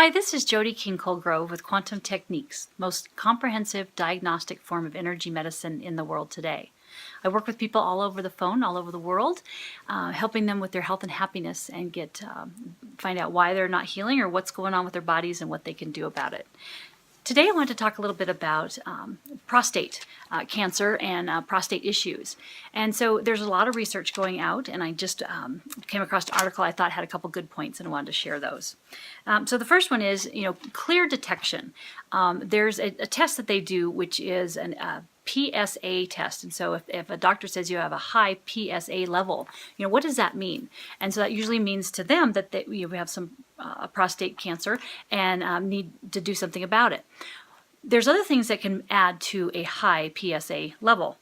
Hi, this is Jody King-Colgrove with Quantum Techniques, most comprehensive diagnostic form of energy medicine in the world today. I work with people all over the phone, all over the world, helping them with their health and happiness and find out why they're not healing or what's going on with their bodies and what they can do about it. Today I want to talk a little bit about prostate cancer and prostate issues. And so there's a lot of research going out, and I just came across an article I thought had a couple good points, and I wanted to share those. So the first one is, clear detection. There's a test that they do, which is an PSA test. And so if a doctor says you have a high PSA level, what does that mean? And so that usually means to them that we have some prostate cancer and need to do something about it. There's other things that can add to a high PSA level.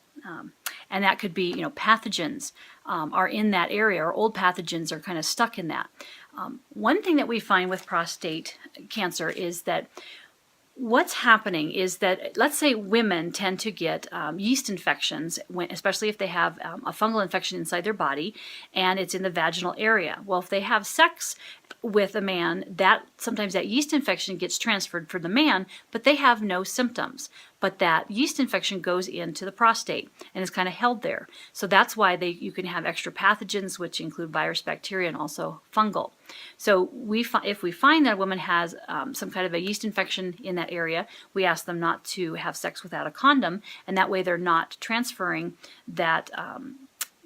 And that could be, pathogens are in that area, or old pathogens are kind of stuck in that. One thing that we find with prostate cancer is that what's happening is that, let's say women tend to get yeast infections, especially if they have a fungal infection inside their body and it's in the vaginal area. Well, if they have sex with a man, sometimes that yeast infection gets transferred for the man, but they have no symptoms. But that yeast infection goes into the prostate and is kind of held there. So that's why you can have extra pathogens, which include virus, bacteria, and also fungal. So if we find that a woman has some kind of a yeast infection in that area, we ask them not to have sex without a condom, and that way they're not transferring that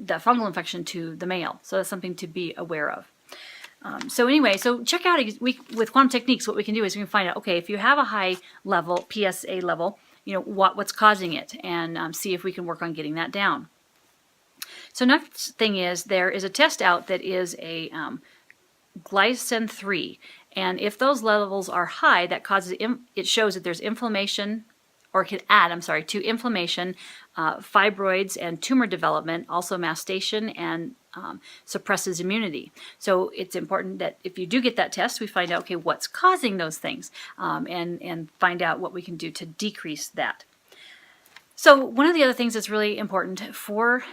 fungal infection to the male. So that's something to be aware of. So check out with Quantum Techniques. What we can do is we can find out, okay, if you have a high level PSA level, what's causing it, and see if we can work on getting that down. So next thing is, there is a test out that is a glycin 3, and if those levels are high, that causes it shows that there's inflammation, or can add, to inflammation, fibroids, and tumor development, also mastation, and suppresses immunity. So it's important that if you do get that test, we find out, okay, what's causing those things, and find out what we can do to decrease that. So one of the other things that's really important for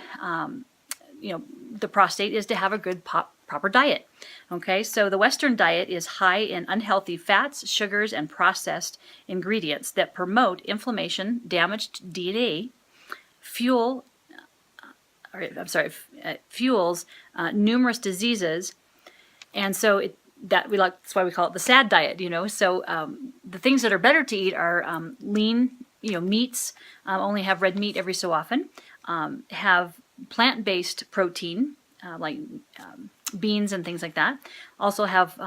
the prostate is to have a good proper diet. Okay, so the Western diet is high in unhealthy fats, sugars, and processed ingredients that promote inflammation, damaged DNA, fuels numerous diseases, and so that's why we call it the sad diet. So the things that are better to eat are lean, meats. Only have red meat every so often. Have plant-based protein like beans and things like that. Also have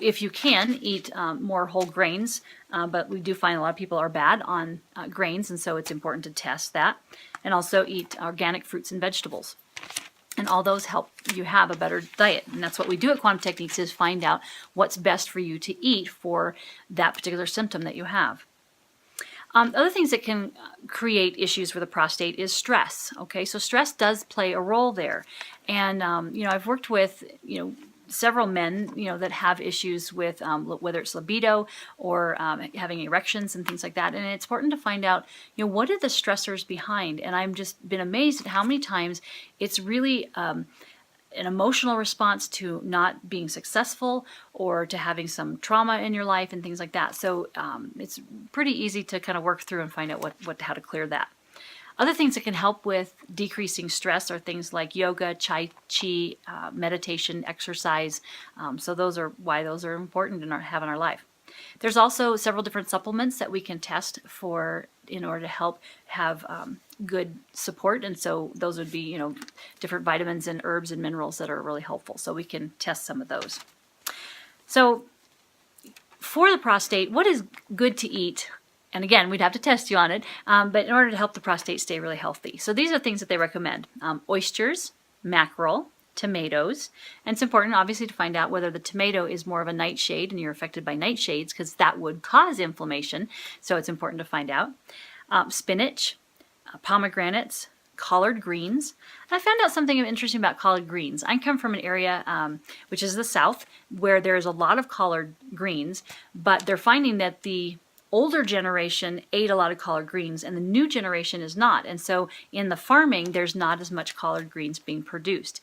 if you can eat more whole grains, but we do find a lot of people are bad on grains, and so it's important to test that. And also eat organic fruits and vegetables. And all those help you have a better diet. And that's what we do at Quantum Techniques, is find out what's best for you to eat for that particular symptom that you have. Other things that can create issues with the prostate is stress. Okay, so stress does play a role there. And, I've worked with, several men, that have issues with whether it's libido or having erections and things like that. And it's important to find out, what are the stressors behind? And I've just been amazed at how many times it's really an emotional response to not being successful or to having some trauma in your life and things like that. So it's pretty easy to kind of work through and find out how to clear that. Other things that can help with decreasing stress are things like yoga, Tai Chi, meditation, exercise. So those are why those are important in our life. There's also several different supplements that we can test for in order to help have good support. And so those would be, different vitamins and herbs and minerals that are really helpful. So we can test some of those. So for the prostate, what is good to eat? And again, we'd have to test you on it, but in order to help the prostate stay really healthy. So these are things that they recommend. Oysters, mackerel, tomatoes. And it's important, obviously, to find out whether the tomato is more of a nightshade and you're affected by nightshades, because that would cause inflammation. So it's important to find out. Spinach, pomegranates, collard greens. And I found out something interesting about collard greens. I come from an area, which is the South, where there's a lot of collard greens, but they're finding that the older generation ate a lot of collard greens and the new generation is not. And so in the farming, there's not as much collard greens being produced.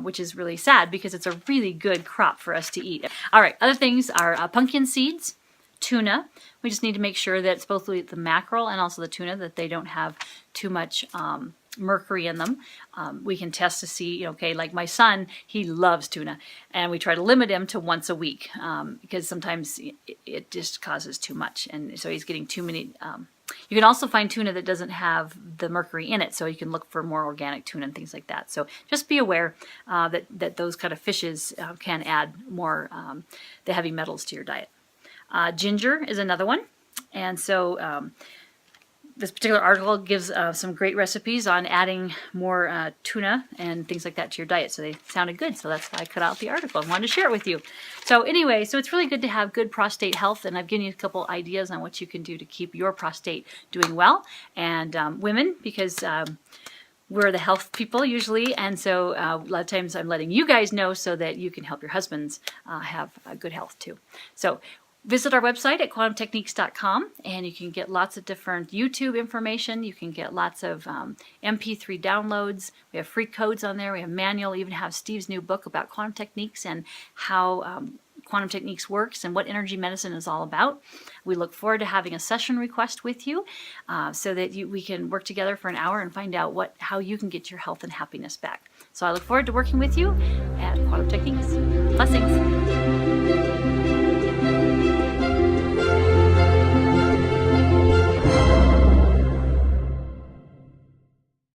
which is really sad because it's a really good crop for us to eat. All right, other things are pumpkin seeds, tuna. We just need to make sure that it's both the mackerel and also the tuna, that they don't have too much mercury in them. We can test to see, okay, like my son, he loves tuna, and we try to limit him to once a week because sometimes it just causes too much, and so he's getting too many. You can also find tuna that doesn't have the mercury in it, so you can look for more organic tuna and things like that. So just be aware that those kind of fishes can add more the heavy metals to your diet. Ginger is another one, and so this particular article gives some great recipes on adding more tuna and things like that to your diet. So they sounded good, so that's why I cut out the article. I wanted to share it with you. So anyway, so it's really good to have good prostate health, and I've given you a couple ideas on what you can do to keep your prostate doing well. And women, because we're the health people usually, and so a lot of times I'm letting you guys know so that you can help your husbands have good health too. So visit our website at quantumtechniques.com, and you can get lots of different YouTube information. You can get lots of MP3 downloads. We have free codes on there. We have manual. We even have Steve's new book about quantum techniques and how quantum techniques works and what energy medicine is all about. We look forward to having a session request with you so that we can work together for an hour and find out how you can get your health and happiness back. So I look forward to working with you at Quantum Techniques. Blessings.